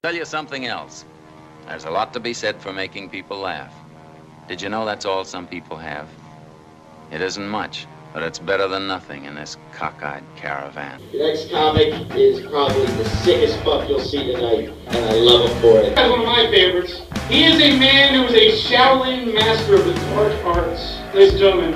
Tell you something else. There's a lot to be said for making people laugh. Did you know that's all some people have? It isn't much, but it's better than nothing in this cockeyed caravan. The next comic is probably the sickest fuck you'll see tonight, and I love him for it. That's one of my favorites. He is a man who is a Shaolin master of the dark arts. Ladies and gentlemen,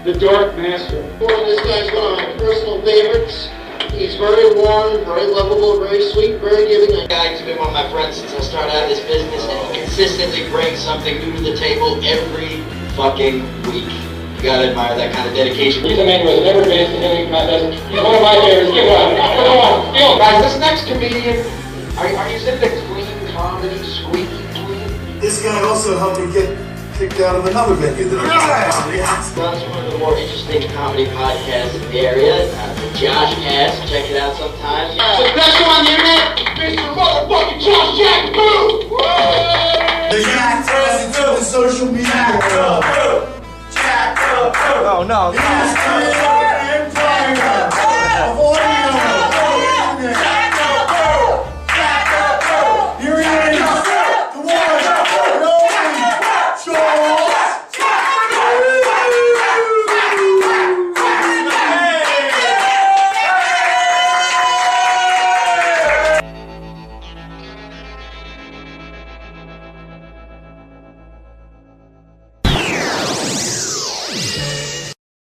the Dark Master. Well, this guy's one of my personal favorites. He's very warm, very lovable, very sweet, very giving. The guy's been one of my friends since I started out this business, and he consistently brings something new to the table every fucking week. You gotta admire that kind of dedication. He's a man who has never been to any contest. He's one of my favorites. Give one. Come on. Feel. Guys, this next comedian, are you into clean comedy, squeaky clean? This guy also helped me get kicked out of another venue that That's one of the more interesting comedy podcasts in the area. The JoshCast. Check it out sometime. The best show on the internet, Mr. Motherfucking Josh Jack Boo! The Jack turns into the social media world. Oh no.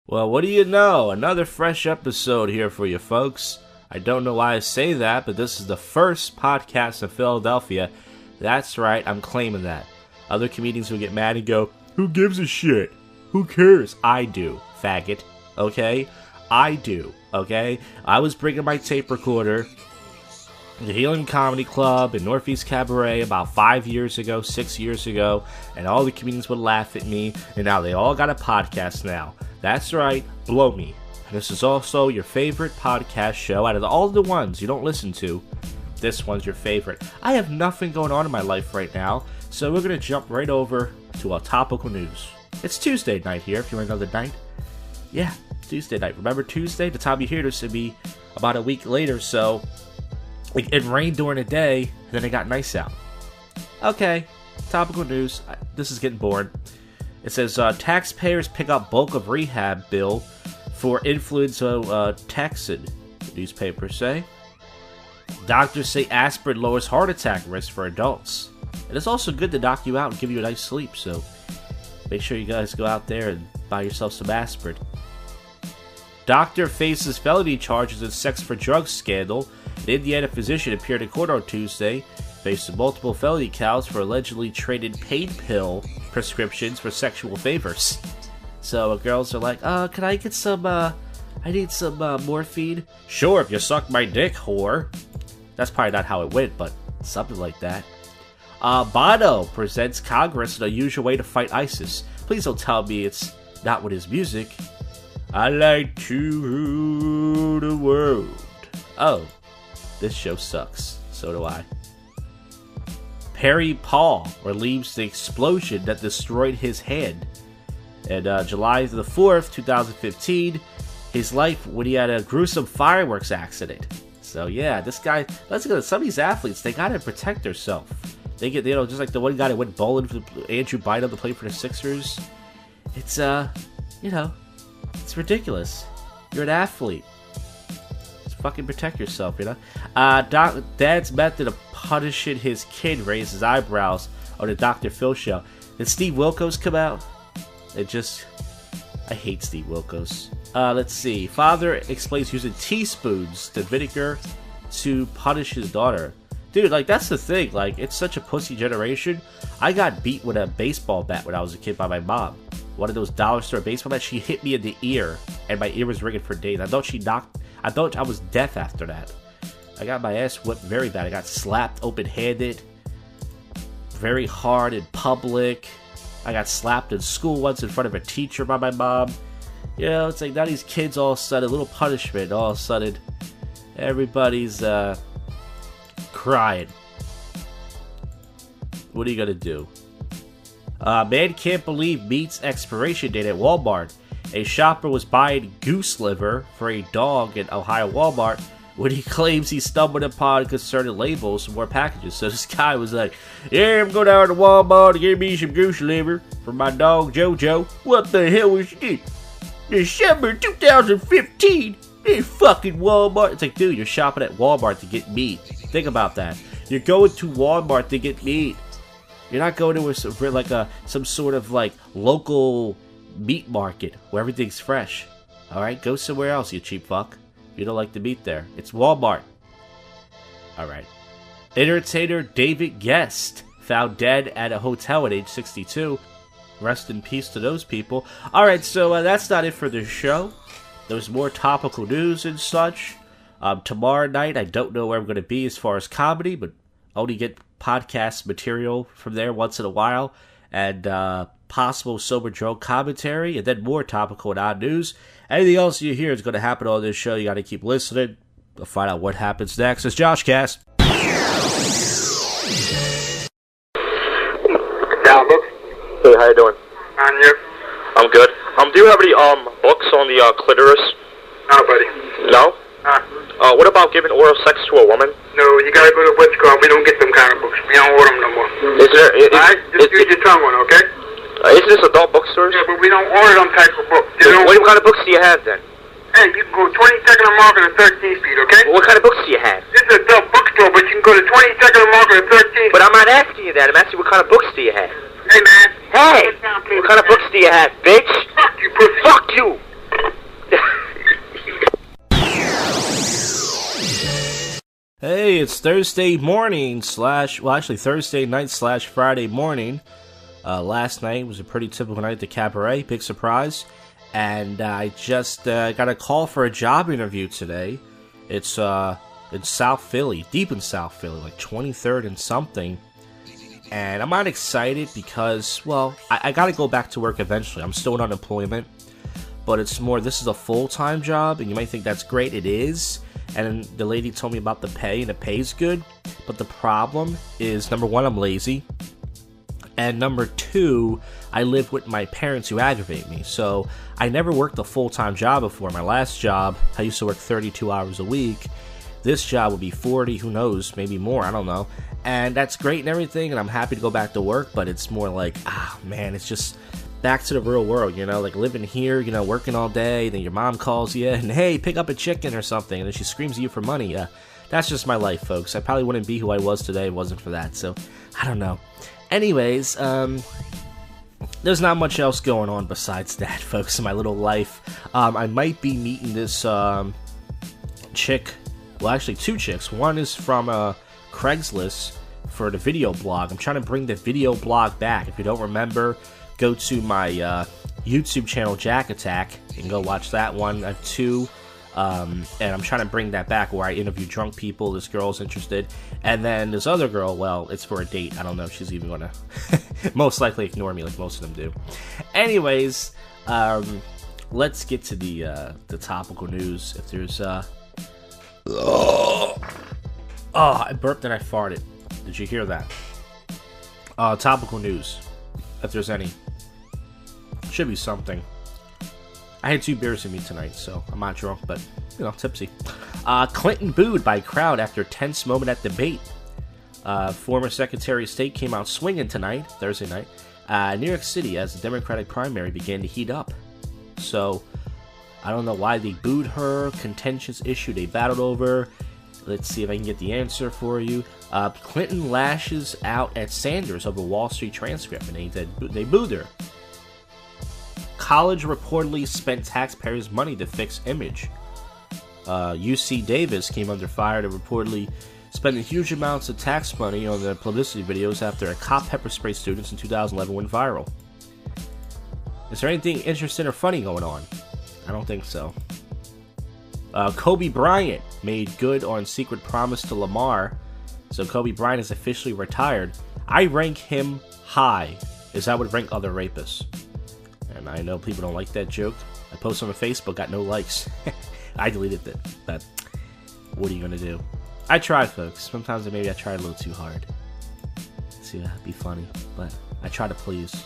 Well, what do you know? Another fresh episode here for you folks. I don't know why I say that, but this is the first podcast in Philadelphia. That's right, I'm claiming that. Other comedians will get mad and go, who gives a shit? Who cares? I do, faggot. Okay? I do, okay? I was bringing my tape recorder to the Healing Comedy Club in Northeast Cabaret about 5 years ago, 6 years ago, and all the comedians would laugh at me, and now they all got a podcast now. That's right, Blow Me. This is also your favorite podcast show. Out of all the ones you don't listen to, this one's your favorite. I have nothing going on in my life right now, so we're going to jump right over to our topical news. It's Tuesday night here, if you want another night. Yeah, Tuesday night. Remember Tuesday? The time you hear this will be about a week later, so it rained during the day, and then it got nice out. Okay, topical news. This is getting boring. It says, taxpayers pick up bulk of rehab bill for influenza Texan, the newspapers say. Doctors say aspirin lowers heart attack risk for adults. And it's also good to knock you out and give you a nice sleep, so make sure you guys go out there and buy yourself some aspirin. Doctor faces felony charges in sex for drugs scandal. An Indiana physician appeared in court on Tuesday, facing multiple felony counts for allegedly traded pain pill prescriptions for sexual favors. So girls are like, can I get some, I need some morphine? Sure, if you suck my dick, whore. That's probably not how it went, but something like that. Bono presents Congress an unusual way to fight ISIS. Please don't tell me it's not with his music. I like to rule the world. Oh, this show sucks. So do I. Perry Paul relieves the explosion that destroyed his hand. And July the 4th, 2015, his life when he had a gruesome fireworks accident. So yeah, this guy, let's go. Some of these athletes, they gotta protect themselves. They get, just like the one guy that went bowling for Andrew Bynum to play for the Sixers. It's it's ridiculous. You're an athlete. Just fucking protect yourself, Dad's method of punishing his kid raised his eyebrows on the Dr. Phil show. Did Steve Wilkos come out? I hate Steve Wilkos. Let's see. Father explains using teaspoons to vinegar to punish his daughter. Dude, that's the thing. It's such a pussy generation. I got beat with a baseball bat when I was a kid by my mom. One of those dollar store baseball bats. She hit me in the ear, and my ear was ringing for days. I thought I was deaf after that. I got my ass whipped very bad. I got slapped open-handed, very hard in public. I got slapped in school once in front of a teacher by my mom. It's like now these kids all of a sudden, a little punishment, all of a sudden, everybody's crying. What are you gonna do? Man can't believe meat's expiration date at Walmart. A shopper was buying goose liver for a dog in Ohio Walmart when he claims he stumbled upon concerted labels and more packages. So this guy was like, yeah, I'm going down to Walmart to get me some goose liver for my dog Jojo. What the hell was this? December 2015. This fucking Walmart. It's like, dude, you're shopping at Walmart to get meat. Think about that. You're going to Walmart to get meat. You're not going to some sort of like local meat market where everything's fresh. Alright, go somewhere else, you cheap fuck. You don't like the meat there. It's Walmart. Alright. Entertainer David Guest found dead at a hotel at age 62. Rest in peace to those people. Alright, so that's not it for this show. There's more topical news and such. Tomorrow night, I don't know where I'm going to be as far as comedy, but only get podcast material from there once in a while. And possible sober drunk commentary, and then more topical and odd news. Anything else you hear is going to happen on this show. You got to keep listening to find out what happens next. It's JoshCast. Down, book. Hey, how you doing? On you. I'm good. Do you have any books on the clitoris? No, buddy. No? What about giving oral sex to a woman? No, you gotta go to what's called. We don't get them kind of books. We don't order them no more. Is there? Alright, just use your tongue one, okay? Isn't this adult bookstores? Yeah, but we don't order them type of books. What kind of books do you have then? Hey, you can go 22nd and Market and 13th Street, okay? Well, what kind of books do you have? This is an adult bookstore, but you can go to 22nd and Market and 13th. But I'm not asking you that. I'm asking what kind of books do you have? Hey, man. Hey! What kind of books do you have, bitch? Fuck you, pussy. Fuck you! Hey, it's Thursday morning Thursday night / Friday morning. Last night was a pretty typical night at the Cabaret, big surprise. And I just got a call for a job interview today. It's in South Philly, deep in South Philly, like 23rd and something. And I'm not excited because, well, I gotta go back to work eventually. I'm still in unemployment. But it's more, this is a full-time job, and you might think that's great. It is. And the lady told me about the pay, and the pay's good. But the problem is, number one, I'm lazy. And number two, I live with my parents who aggravate me. So I never worked a full-time job before. My last job, I used to work 32 hours a week. This job would be 40, who knows, maybe more, I don't know. And that's great and everything, and I'm happy to go back to work, but it's more like, man, it's just back to the real world, you know, like living here, you know, working all day, then your mom calls you, and hey, pick up a chicken or something, and then she screams at you for money. That's just my life, folks. I probably wouldn't be who I was today if it wasn't for that, so I don't know. Anyways, there's not much else going on besides that, folks, in my little life. I might be meeting this chick, well, actually two chicks. One is from Craigslist for the video blog. I'm trying to bring the video blog back. If you don't remember, go to my YouTube channel, Jack Attack, and go watch that one. I have two. And I'm trying to bring that back where I interview drunk people. This girl's interested. And then this other girl, well, it's for a date. I don't know if she's even gonna most likely ignore me like most of them do. Anyways, let's get to the topical news. If there's I burped and I farted. Did you hear that? Topical news. If there's any. Should be something. I had 2 beers in me tonight, so I'm not drunk, but, you know, tipsy. Clinton booed by crowd after tense moment at debate. Former Secretary of State came out swinging tonight, Thursday night, New York City as the Democratic primary began to heat up. So, I don't know why they booed her, contentious issue they battled over. Let's see if I can get the answer for you. Clinton lashes out at Sanders over Wall Street transcript, and they booed her. College reportedly spent taxpayers' money to fix image. UC Davis came under fire to reportedly spending huge amounts of tax money on their publicity videos after a cop pepper spray students in 2011 went viral. Is there anything interesting or funny going on? I don't think so. Kobe Bryant made good on secret promise to Lamar. So Kobe Bryant is officially retired. I rank him high, as I would rank other rapists. And I know people don't like that joke. I posted on Facebook, got no likes. I deleted it, but what are you gonna do? I try, folks. Sometimes maybe I try a little too hard. See, that'd be funny, but I try to please.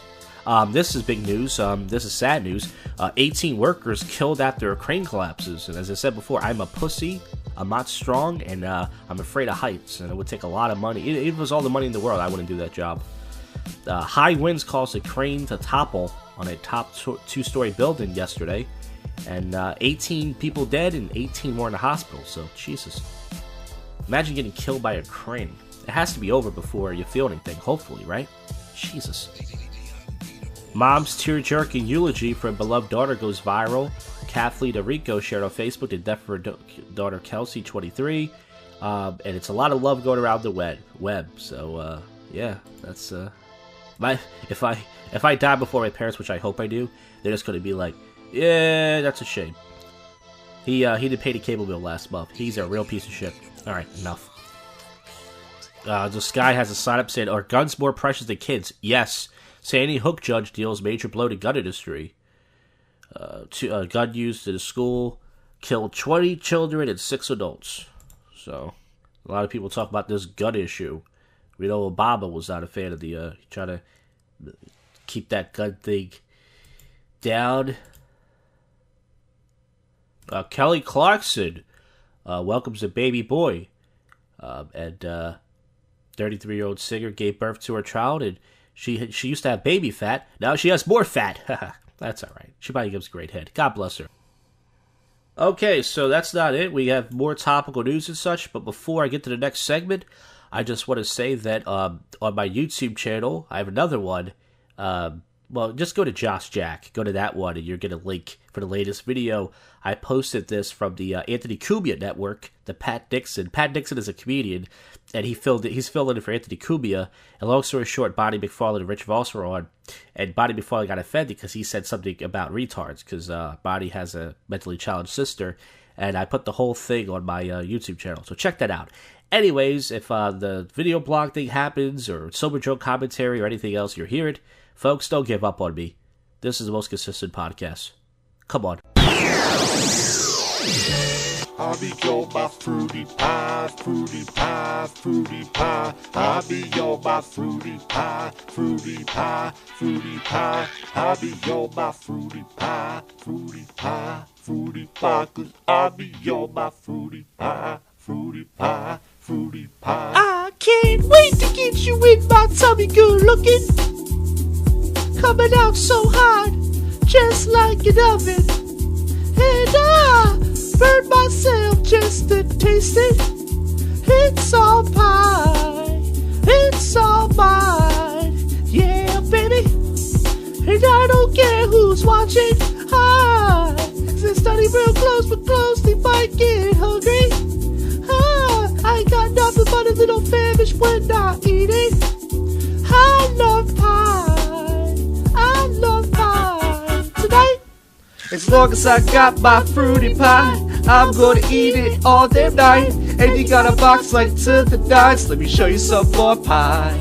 This is big news. This is sad news. 18 workers killed after a crane collapses. And as I said before, I'm a pussy. I'm not strong, and I'm afraid of heights, and it would take a lot of money. If it was all the money in the world, I wouldn't do that job. High winds caused a crane to topple on a top two-story building yesterday, and 18 people dead and 18 more in the hospital, so Jesus. Imagine getting killed by a crane. It has to be over before you feel anything, hopefully, right? Jesus. Mom's tear-jerking eulogy for a beloved daughter goes viral. Kathleen DeRico shared on Facebook the death of her daughter Kelsey, 23. And it's a lot of love going around the web. So, yeah, that's... If I die before my parents, which I hope I do, they're just going to be like, yeah, that's a shame. He didn't pay the cable bill last month. He's a real piece of shit. Alright, enough. The Sky has a sign up saying, are guns more precious than kids? Yes. Sandy Hook judge deals major blow to gun industry. Gun used in a school killed 20 children and 6 adults. So, a lot of people talk about this gun issue. We know Obama was not a fan of the, trying to keep that gun thing down. Kelly Clarkson welcomes a baby boy. And 33-year-old singer gave birth to her child, and she used to have baby fat. Now she has more fat. That's alright. She probably gives a great head. God bless her. Okay, so that's not it. We have more topical news and such, but before I get to the next segment, I just want to say that on my YouTube channel, I have another one. Well, just go to JoshCast. Go to that one, and you're going to link for the latest video. I posted this from the Anthony Cumia network, the Pat Dixon. Pat Dixon is a comedian, and he's filling in for Anthony Cumia. And long story short, Bonnie McFarlane and Rich Voss were on, and Bonnie McFarlane got offended because he said something about retards, because Bonnie has a mentally challenged sister, and I put the whole thing on my YouTube channel, so check that out. Anyways, if the video blog thing happens, or Sober Joke commentary, or anything else, you're hearing it, folks, don't give up on me. This is the most consistent podcast. Come on. I'll be your my fruity pie, fruity pie, fruity pie. I'll be your my fruity pie, fruity pie, fruity pie. I'll be your my fruity pie, fruity pie, fruity pie. 'Cause I'll be your my fruity pie, fruity pie, fruity pie. I can't wait to get you in my tummy, good looking. Coming out so hot, just like an oven. And I burn myself just to taste it. It's all pie, it's all mine. Yeah, baby. And I don't care who's watching. I exist study real close, but close they might get hungry. I ain't got nothing but a little famished when I eat it. I love pie, I love pie. Tonight, as long as I got my fruity pie, I'm gonna eat it all damn night. And you got a box like to the nines, let me show you some more pie.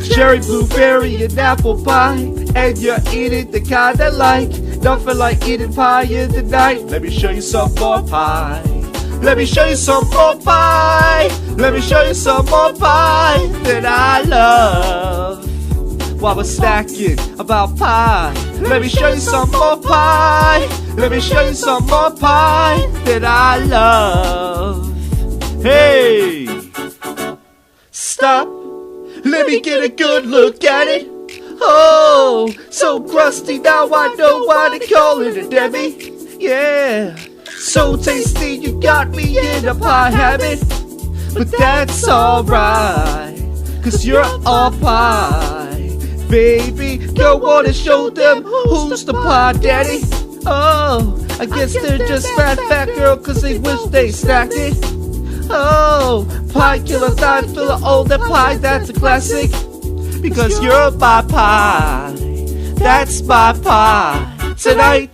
Cherry, blueberry, and apple pie, and you're eating the kind I like. Nothing like eating pie in the night, let me show you some more pie. Let me show you some more pie. Let me show you some more pie that I love. While we're snacking about pie, let me show you some more pie. Let me show you some more pie that I love. Hey, stop. Let me get a good look at it. Oh, so crusty, now I know why they call it a Debbie. Yeah. So tasty, you got me in a pie habit. But that's alright, 'cause you're all pie. Baby, don't wanna show them who's the pie daddy. Oh, I guess they're just fat girl 'cause they wish they stacked it. Oh, pie killer, thigh filler, oh that pie, that's a classic. Because you're my pie, that's my pie. Tonight,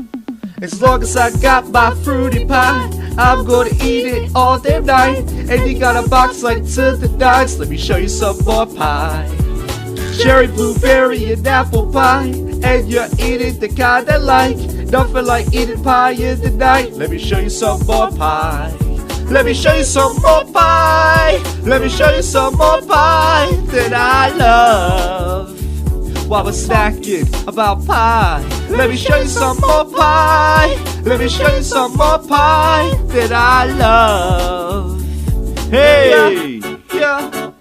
as long as I got my fruity pie, I'm gonna eat it all damn night. And you got a box like to the nines, let me show you some more pie. Cherry, blueberry, and apple pie, and you're eating the kind I like. Nothing like eating pie in the night, let me show you some more pie. Let me show you some more pie. Let me show you some more pie that I love. while we're snacking about pie. Let me show you some more pie. Let me show you some more pie that I love. Hey! Yeah.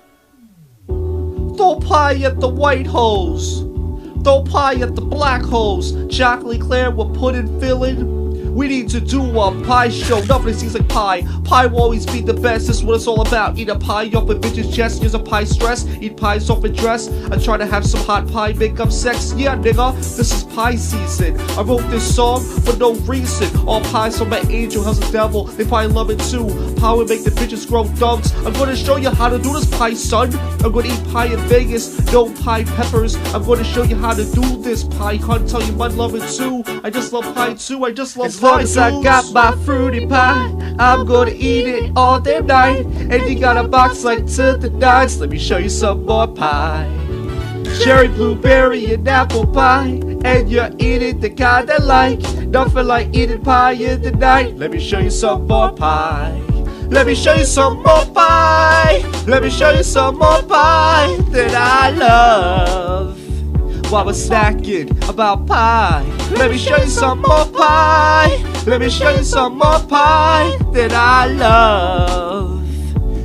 Throw pie at the white holes. Throw pie at the black holes. Chocolate Eclair with pudding filling. We need to do a pie show. Nothing seems like pie. Pie will always be the best. This is what it's all about. Eat a pie off a bitch's chest. Use a pie stress. Eat pies off a dress. I try to have some hot pie. Make up sex. Yeah, nigga. This is pie season. I wrote this song for no reason. All pies from my angel. How's the devil? They probably love it too. Pie will make the bitches grow thumbs. I'm gonna show you how to do this pie, son. I'm gonna eat pie in Vegas. No pie peppers. I'm gonna show you how to do this pie. Can't tell you might love it too. I just love pie too. I just love pie. As long as I got my fruity pie, I'm gonna eat it all damn night. And you got a box like to the nines. Let me show you some more pie. Cherry, blueberry, and apple pie. And you're eating the kind I like. Nothing like eating pie in the night. Let me show you some more pie. Let me show you some more pie. Let me show you some more pie that I love. While we're snacking about pie. Let me show you some more pie. Let me show you some more pie that I love.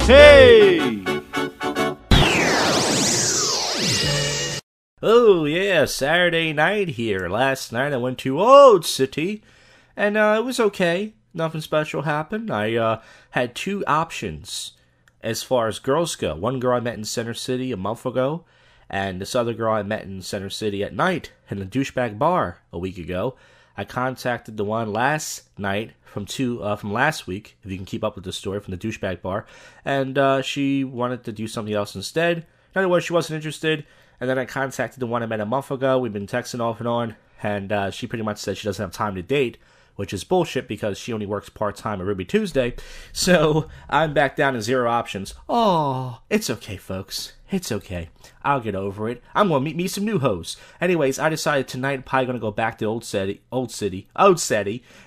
Hey! Oh yeah, Saturday night here. Last night I went to Olde City, and it was okay. Nothing special happened. I had two options as far as girls go. One girl I met in Center City a month ago, and this other girl I met in Center City at night in a douchebag bar a week ago. I contacted the one last night from last week, if you can keep up with the story, from the douchebag bar, and she wanted to do something else instead. In other words, she wasn't interested. And then I contacted the one I met a month ago. We've been texting off and on, and she pretty much said she doesn't have time to date, which is bullshit because she only works part-time at Ruby Tuesday. So I'm back down to 0 options. Oh, it's okay, folks. It's okay. I'll get over it. I'm going to meet me some new hoes. Anyways, I decided tonight I'm probably going to go back to Olde City,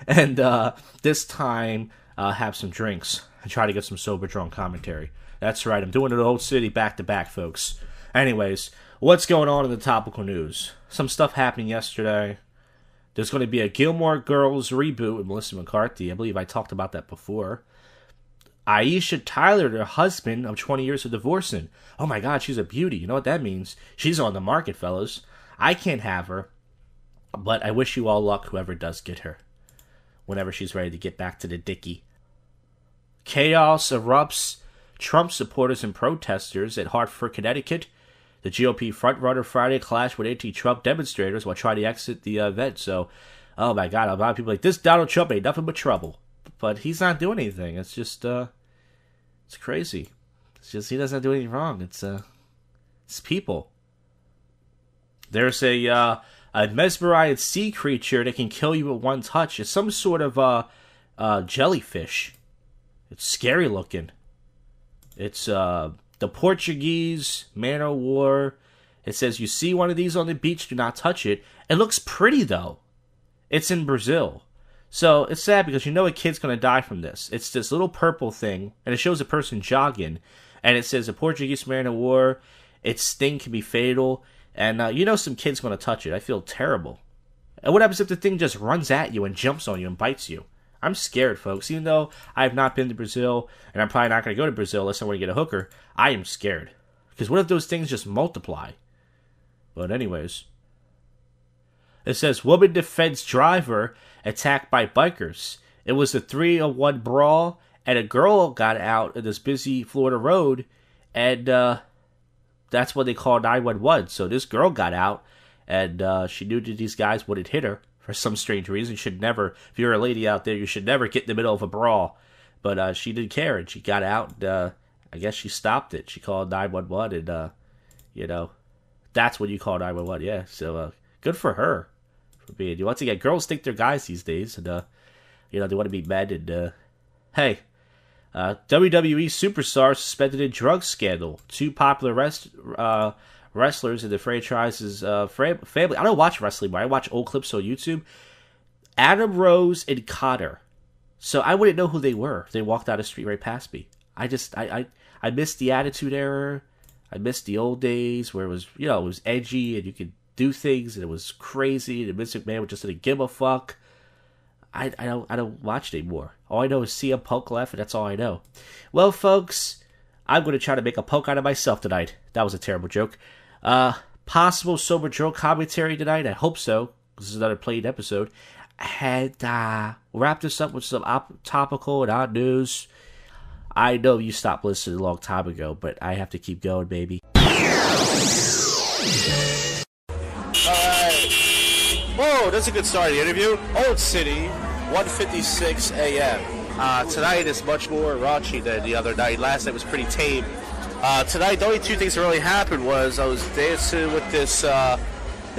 and this time have some drinks and try to get some sober drunk commentary. That's right. I'm doing it at Olde City back-to-back, folks. Anyways, what's going on in the topical news? Some stuff happening yesterday. There's going to be a Gilmore Girls reboot with Melissa McCarthy. I believe I talked about that before. Aisha Tyler, her husband of 20 years of divorcing. Oh my god, she's a beauty. You know what that means? She's on the market, fellas. I can't have her, but I wish you all luck, whoever does get her, whenever she's ready to get back to the dicky. Chaos erupts. Trump supporters and protesters at Hartford, Connecticut. The GOP frontrunner Friday clashed with anti-Trump demonstrators while trying to exit the event. So, oh my god, a lot of people are like, this Donald Trump ain't nothing but trouble. But he's not doing anything. It's just, it's crazy. It's just, he doesn't do anything wrong. It's people. There's a mesmerized sea creature that can kill you with one touch. It's some sort of, jellyfish. It's scary looking. It's, the Portuguese man-o'-war. It says, you see one of these on the beach, do not touch it. It looks pretty, though. It's in Brazil. So, it's sad because you know a kid's going to die from this. It's this little purple thing, and it shows a person jogging. And it says, a Portuguese man-o'-war. Its sting can be fatal. And you know some kid's going to touch it. I feel terrible. And what happens if the thing just runs at you and jumps on you and bites you? I'm scared, folks. Even though I have not been to Brazil, and I'm probably not going to go to Brazil unless I want to get a hooker, I am scared. Because what if those things just multiply? But anyways. It says, woman defends driver attacked by bikers. It was a 3-on-1 brawl, and a girl got out of this busy Florida road, and that's what they call 911. So this girl got out, and she knew that these guys wouldn't hit her. For some strange reason, you should never, if you're a lady out there, you should never get in the middle of a brawl. But she didn't care, and she got out, and I guess she stopped it. She called 911, and, you know, that's what you call 911, yeah. So, good for her. For being, once again, girls think they're guys these days, and, you know, they want to be men, and, hey, WWE superstar suspended in drug scandal. 2 popular wrestlers in the franchise's family. I don't watch wrestling, but I watch old clips on YouTube. Adam Rose and Cotter. So I wouldn't know who they were if they walked down the street right past me. I missed the Attitude Era. I missed the old days where it was, you know, it was edgy and you could do things, and it was crazy, and Vince McMahon just didn't give a fuck. I don't watch it anymore. All I know is CM Punk left, and that's all I know. Well, folks, I'm going to try to make a punk out of myself tonight. That was a terrible joke. Possible Sober Joe commentary tonight? I hope so. This is another played episode. And wrap this up with some topical and odd news. I know you stopped listening a long time ago, but I have to keep going, baby. Alright. Whoa, that's a good start of the interview. Olde City, 1:56 a.m. Tonight is much more raunchy than the other night. Last night was pretty tame. Tonight, the only two things that really happened was I was dancing with this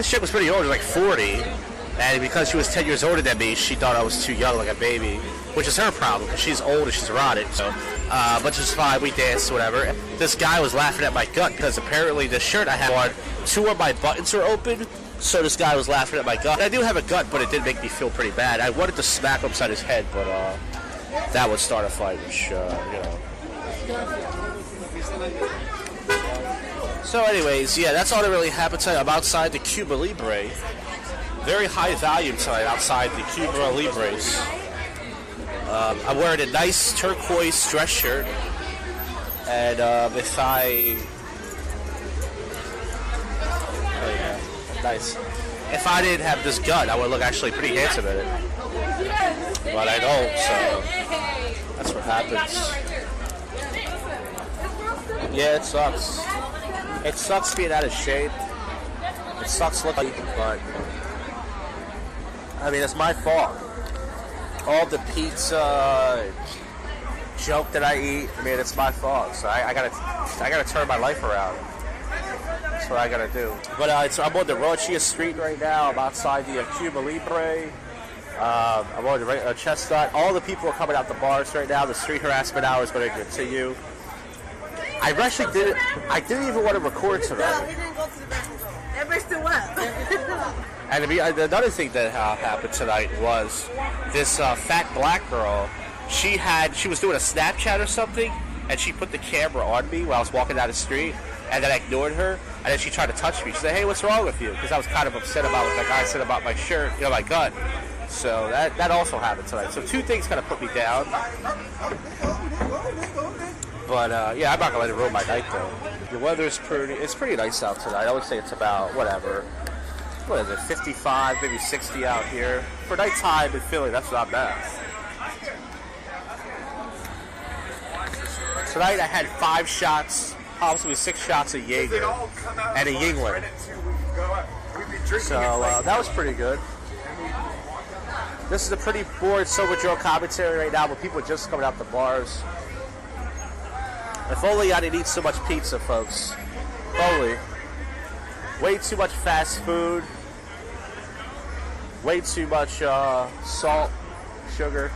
chick was pretty old, she was like 40. And because she was 10 years older than me, she thought I was too young, like a baby. Which is her problem, because she's old and she's erotic. So, but she's fine, we danced, whatever. This guy was laughing at my gut, because apparently the shirt I had on, 2 of my buttons were open. So this guy was laughing at my gut. And I do have a gut, but it did make me feel pretty bad. I wanted to smack him upside his head, but that would start a fight, which, So anyways, yeah, that's all that really happened tonight. I'm outside the Cuba Libre. Very high volume tonight outside the Cuba Libres. I'm wearing a nice turquoise dress shirt. And if I... Oh yeah, nice. If I didn't have this gut, I would look actually pretty handsome in it. But I don't, so that's what happens. Yeah, it sucks. It sucks being out of shape. It sucks looking, but I mean, it's my fault. All the pizza, junk that I eat, I mean, it's my fault. So I gotta turn my life around. That's what I gotta do. But I'm on the raunchiest street right now. I'm outside the Cuba Libre. I'm on the Chestnut. All the people are coming out the bars right now. The street harassment hour is going to continue. I didn't even want to record tonight. No, we didn't go to the bathroom. Everybody's still up. And another thing that happened tonight was this fat black girl. She was doing a Snapchat or something, and she put the camera on me while I was walking down the street, and then I ignored her, and then she tried to touch me. She said, "Hey, what's wrong with you?" Because I was kind of upset about what the guy said about my shirt, my gut. So that also happened tonight. So 2 things kind of put me down. But yeah, I'm not gonna let it ruin my night though. The weather's pretty nice out tonight. I would say it's about what is it, 55, maybe 60 out here. For nighttime in Philly, that's not bad. Tonight I had 5 shots, possibly 6 shots of Jaeger and a Yingling. So that was pretty good. This is a pretty bored Sober Joe commentary right now, but people are just coming out the bars. If only I didn't eat so much pizza, folks. If only. Way too much fast food. Way too much salt, sugar.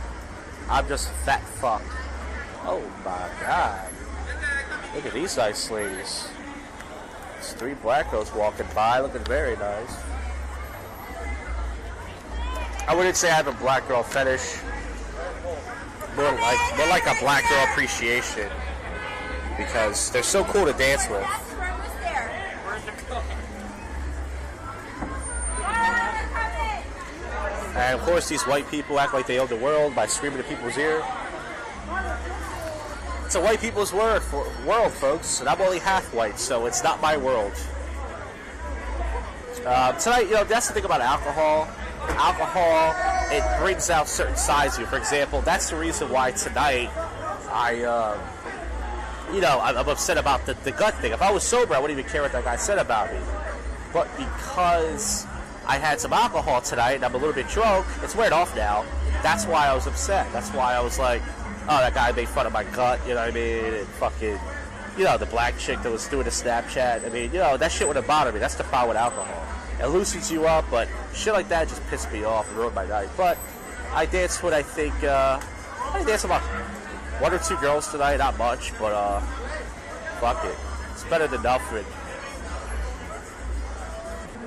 I'm just a fat fuck. Oh my god. Look at these nice ladies. There's 3 black girls walking by, looking very nice. I wouldn't say I have a black girl fetish. More like a black girl appreciation. Because they're so cool to dance with. And of course these white people act like they own the world by screaming to people's ear. It's a white people's world, folks, and I'm only half white, so it's not my world. Tonight, that's the thing about alcohol. Alcohol, it brings out certain sides of you. For example, that's the reason why tonight I'm upset about the gut thing. If I was sober, I wouldn't even care what that guy said about me. But because I had some alcohol tonight and I'm a little bit drunk, it's wearing off now. That's why I was upset. That's why I was like, oh, that guy made fun of my gut, you know what I mean? And fucking, the black chick that was doing a Snapchat. I mean, that shit wouldn't bother me. That's the problem with alcohol. It loosens you up, but shit like that just pissed me off and ruined my night. But I danced with, I danced about 1 or 2 girls tonight, not much, but fuck it. It's better than nothing.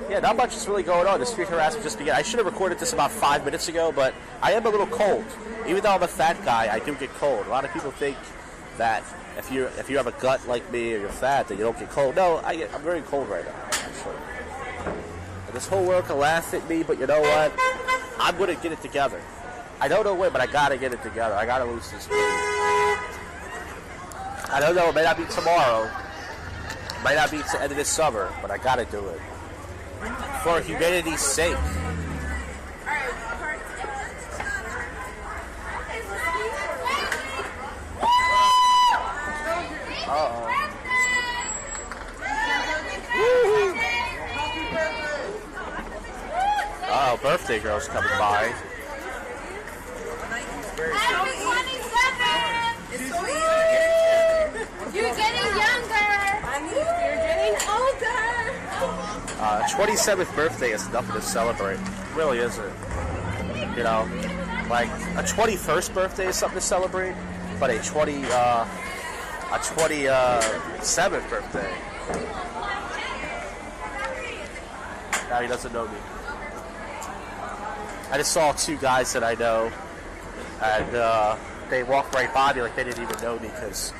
Yeah, not much is really going on. The street harassment just began. I should have recorded this about 5 minutes ago, but I am a little cold. Even though I'm a fat guy, I do get cold. A lot of people think that if you have a gut like me or you're fat, that you don't get cold. No, I'm very cold right now, actually. This whole world can laugh at me, but you know what? I'm gonna get it together. I don't know when, but I gotta get it together. I gotta lose this weight. I don't know, it may not be tomorrow. It might not be to the end of this summer, but I gotta do it. For humanity's sake. Uh-oh. Oh, birthday girl's coming by. You're getting younger. You're getting older. 27th birthday is nothing to celebrate. It really isn't. You know, like a 21st birthday is something to celebrate, but a 27th birthday. Now he doesn't know me. I just saw two guys that I know, and they walked right by me like they didn't even know me, because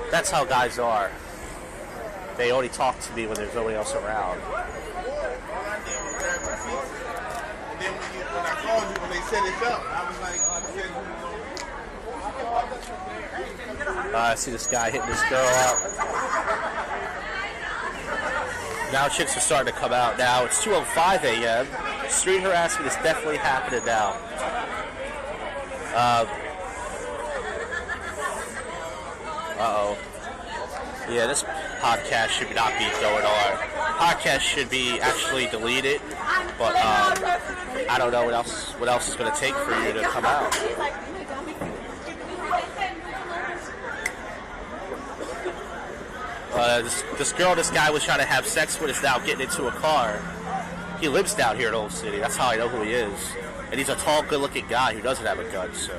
that's how guys are. They only talk to me when there's nobody else around. And then when I called you, when they set it up, I was like, I see this guy hitting this girl up. Now chicks are starting to come out. Now it's 2:05 a.m. Street harassment is definitely happening now. Uh-oh. Yeah, this podcast should not be going on. Podcast should be actually deleted, but I don't know what else is going to take for you to come out. This girl this guy was trying to have sex with is now getting into a car. He lives down here in Olde City. That's how I know who he is. And he's a tall, good-looking guy who doesn't have a gun, so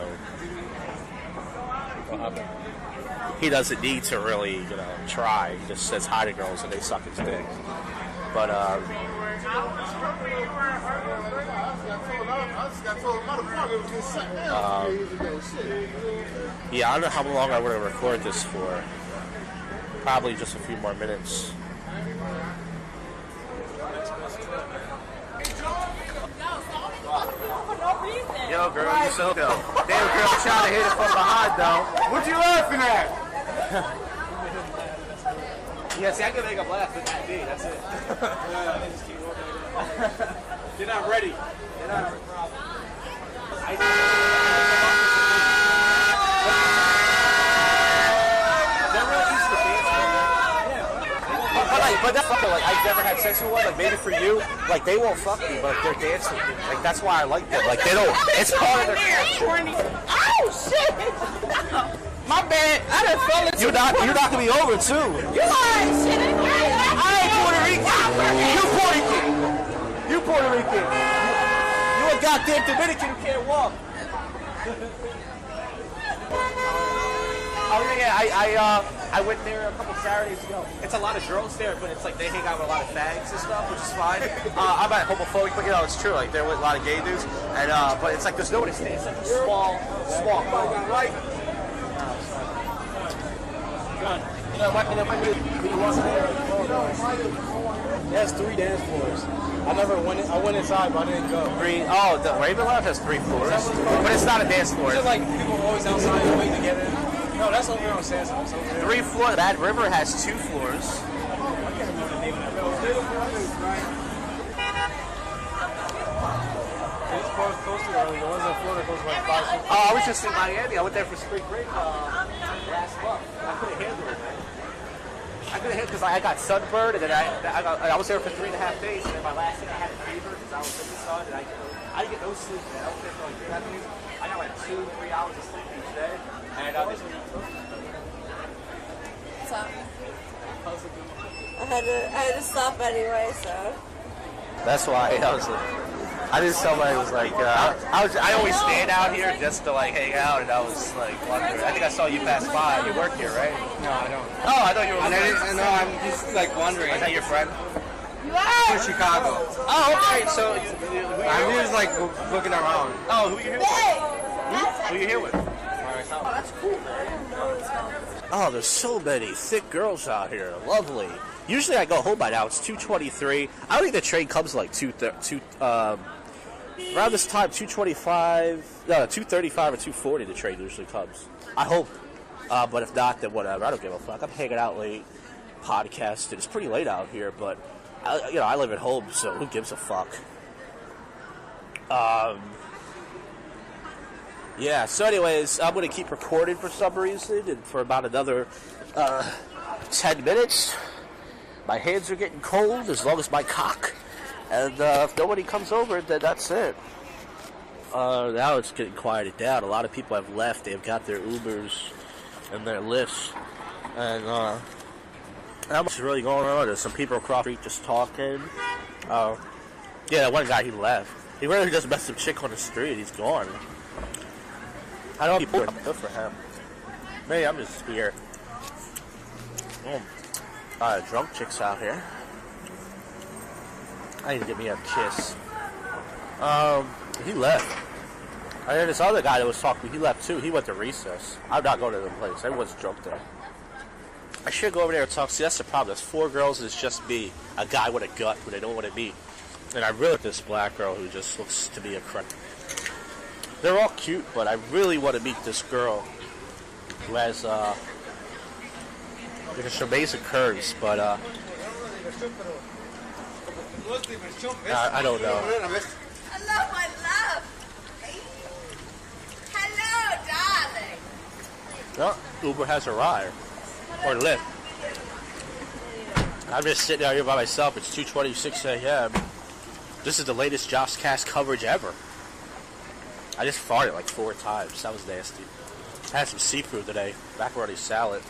he doesn't need to really, you know, try. He just says hi to girls and they suck his dick. But yeah, I don't know how long I want to record this for. Probably just a few more minutes. Yo, girl, you so dope. Damn, girl, trying to hit it from behind, though. what you laughing at? Yeah, see, I can make them laugh with that beat. That's it. You're not ready. They're not a problem. They're really used to dancing. But that's fucking, like, I've never had sex with one. Like, maybe for you, like, they won't fuck me, but they're dancing. Like, that's why I like them. Like, they don't. It's part of their culture. Oh shit! My bad. I done fell into You're knocking me over too. You are shit. I ain't Puerto Rican. You Puerto Rican. You Puerto Rican. You a goddamn Dominican who can't walk. Oh yeah, I went there a couple Saturdays ago. It's a lot of girls there, but it's like they hang out with a lot of fags and stuff, which is fine. I'm not homophobic, but you know it's true. Like there with a lot of gay dudes, and but it's like there's nobody staying. It's like a small bar, right? It has 3 dance floors. I went inside, but I didn't go. Oh, the Raven Lounge has 3 floors, but it's not a dance floor. Is it like people always outside waiting to get in? No, that's over on Sansom. 3 floors. Bad River has 2 floors. I can't remember the name of that. It's close to early. The ones in Florida close like 5, 6. Oh, I was just in Miami. I went there for spring break last month. I couldn't handle it, man. I couldn't handle it because I got sunburned, and then I was there for 3.5 days, and then my last day I had a fever because I was in the sun, and I didn't get no sleep, man. I was there for like 3.5 days. I got like 2-3 hours of sleep each day, and What's up? I had to stop anyway, so. that's why I just somebody was like, I always stand out here just to like hang out, and I was like wondering. I think I saw you pass by. You work here, right? No, I don't. Oh, I thought you were. No, I'm just like wondering. Is that your friend? From Chicago. Oh, okay. So I'm just like looking around. Oh, who are you here with? Who are you here with? That's cool, man. Oh, there's so many thick girls out here. Lovely. Usually I go home by now. It's 2:23. I don't think the train comes like around this time, 2:25, no, 2:35 or 2:40. The train usually comes. I hope, but if not, then whatever. I don't give a fuck. I'm hanging out late, podcasting. It's pretty late out here, but I live at home, so who gives a fuck? Yeah. So, anyways, I'm gonna keep recording for some reason, and for about another 10 minutes. My hands are getting cold as long as my cock. And if nobody comes over, then that's it. Now it's getting quieted down. A lot of people have left. They've got their Ubers and their Lyfts. And not much is really going on. There's some people across the street just talking. Yeah, one guy, he left. He really just met some chick on the street. He's gone. I don't know if people are good for him. Maybe I'm just weird. Drunk chicks out here. I need to get me a kiss. He left. I heard this other guy that was talking, he left too. He went to recess. I'm not going to the place. Everyone's drunk there. I should go over there and talk. See, that's the problem. There's 4 girls and it's just me. A guy with a gut who they don't want to meet. And I really like this black girl who just looks to be a crush. They're all cute, but I really want to meet this girl who has, there's amazing curves, but I don't know. Hello, my love. Hello, darling. No, Uber has arrived. Or Lyft. I'm just sitting out here by myself. It's 2:26 a.m. This is the latest JoshCast coverage ever. I just farted like 4 times. That was nasty. I had some seafood today. Macaroni salad.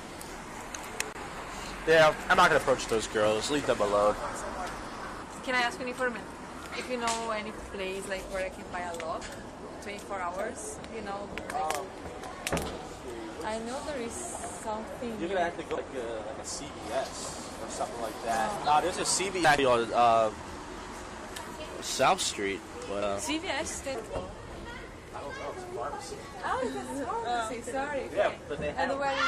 Yeah, I'm not going to approach those girls. Leave them alone. Can I ask you for a minute? If you know any place like where I can buy a lot, 24 hours, like, I know there is something. You're going to have to go like a CVS or something like that. No, there's a CVS on South Street. But, CVS? I don't know, it's a pharmacy. Oh, it's a pharmacy, sorry. Yeah, but they have... And where is it?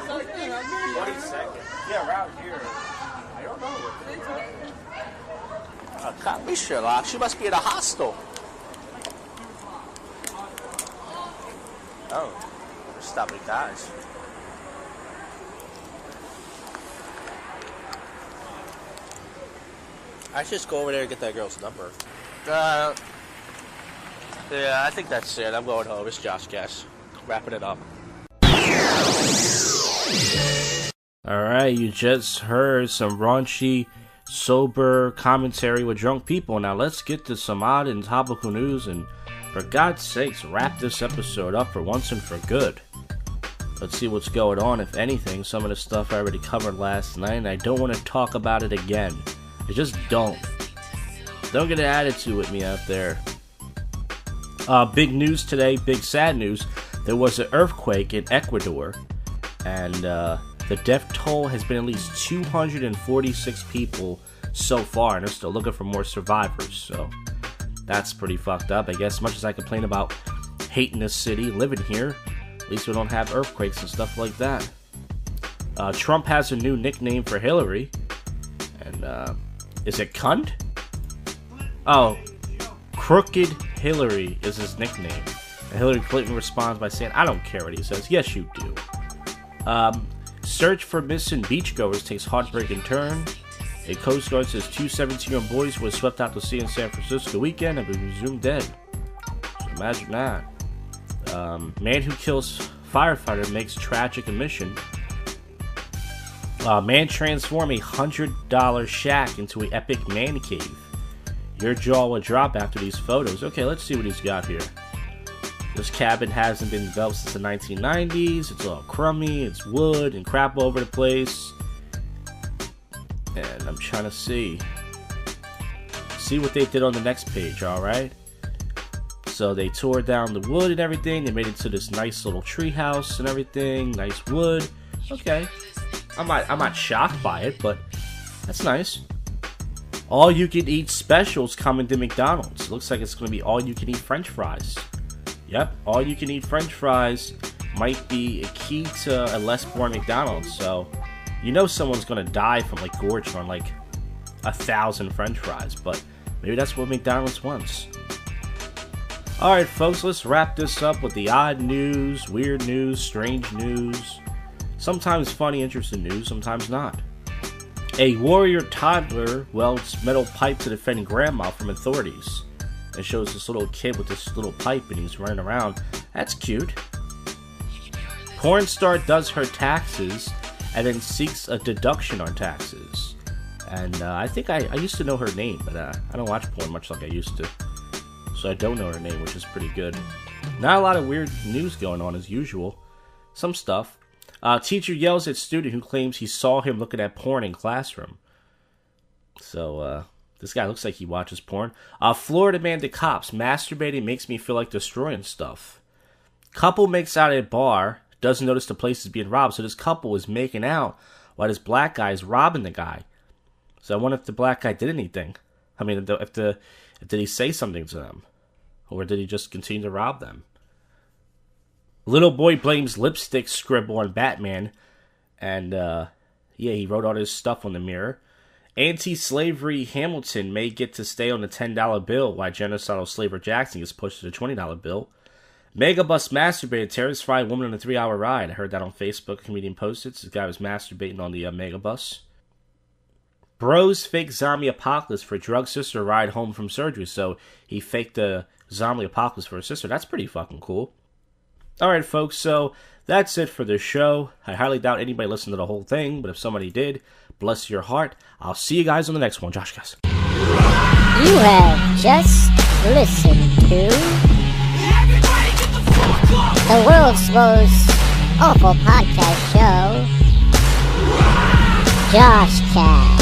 Something around here. 20 seconds. Yeah, around here. I don't know. Sherlock. She must be in a hostel. Oh, stop it, guys. I should just go over there and get that girl's number. Yeah, I think that's it. I'm going home. It's JoshCast. Wrapping it up. Alright, you just heard some raunchy, sober commentary with drunk people. Now let's get to some odd and topical news and, for God's sakes, wrap this episode up for once and for good. Let's see what's going on, if anything. Some of the stuff I already covered last night, and I don't want to talk about it again. I just don't. Don't get an attitude with me out there. Big news today, big sad news. There was an earthquake in Ecuador, and the death toll has been at least 246 people so far, and they're still looking for more survivors, so that's pretty fucked up. I guess as much as I complain about hating this city, living here, at least we don't have earthquakes and stuff like that. Trump has a new nickname for Hillary, and is it cunt? Oh, Crooked Hillary is his nickname. And Hillary Clinton responds by saying, I don't care what he says. Yes, you do. Search for missing beachgoers takes heartbreaking turn. A Coast Guard says 2 17-year-old boys were swept out to sea in San Francisco weekend and been presumed dead. So imagine that. Man who kills firefighter makes tragic admission. Man transform a $100 shack into an epic man cave. Your jaw will drop after these photos. Okay, let's see what he's got here. This cabin hasn't been developed since the 1990s. It's all crummy. It's wood and crap all over the place. And I'm trying to see what they did on the next page, alright? So they tore down the wood and everything. They made it to this nice little tree house and everything. Nice wood. Okay. I'm not shocked by it, but that's nice. All-you-can-eat specials coming to McDonald's. Looks like it's going to be all-you-can-eat French fries. Yep, all-you-can-eat French fries. might be a key to a less boring McDonald's. So, you know someone's gonna die from like gorging on like 1,000 French fries, but maybe that's what McDonald's wants. Alright folks, let's wrap this up with the odd news, weird news, strange news, sometimes funny, interesting news, sometimes not. A warrior toddler welds metal pipe to defend grandma from authorities. It shows this little kid with this little pipe and he's running around. That's cute. Porn star does her taxes and then seeks a deduction on taxes. And I think I used to know her name, but I don't watch porn much like I used to. So I don't know her name, which is pretty good. Not a lot of weird news going on as usual. Some stuff. Teacher yells at student who claims he saw him looking at porn in classroom. So, this guy looks like he watches porn. Florida man to cops. Masturbating makes me feel like destroying stuff. Couple makes out at a bar. Doesn't notice the place is being robbed. So this couple is making out while this black guy is robbing the guy. So I wonder if the black guy did anything. I mean, did he say something to them? Or did he just continue to rob them? Little boy blames lipstick scribble on Batman. And, yeah, he wrote all his stuff on the mirror. Anti-slavery Hamilton may get to stay on the $10 bill while genocidal slaver Jackson gets pushed to the $20 bill. Megabus masturbated, terrified woman on a 3-hour ride. I heard that on Facebook. A comedian posted. This guy was masturbating on the Megabus. Bros fake zombie apocalypse for drug sister ride home from surgery. So he faked a zombie apocalypse for his sister. That's pretty fucking cool. Alright folks, so that's it for the show. I highly doubt anybody listened to the whole thing, but if somebody did, bless your heart. I'll see you guys on the next one. JoshCast. You have just listened to the world's most awful podcast show, JoshCast.